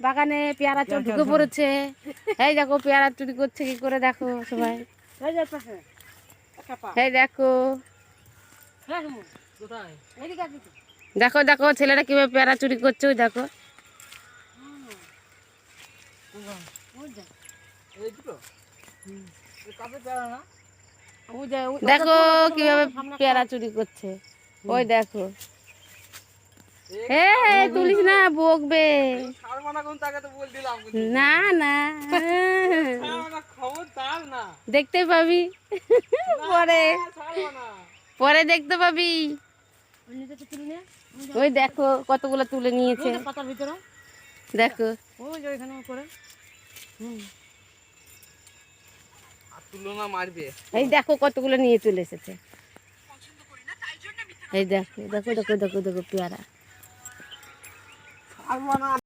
বাগানে পেয়ারা চোর ঢুকে পড়েছে। এই দেখো পেয়ারা চুরি করছে কি করে, দেখো সবাই। এই দেখো দেখো দেখো ছেলেরা কিভাবে পেয়ারা চুরি করছে, ওই দেখো। দেখো কিভাবে পেয়ারা চুরি করছে, ওই দেখো। তুলিস না, বকবে। না না দেখতে পাবি পরে, পরে দেখতে পাবি। ওই দেখো কতগুলো তুলে নিয়েছে, দেখো। এই দেখো কতগুলো নিয়ে চলে এসেছে। এই দেখো দেখো দেখো দেখো দেখো পেয়ারা।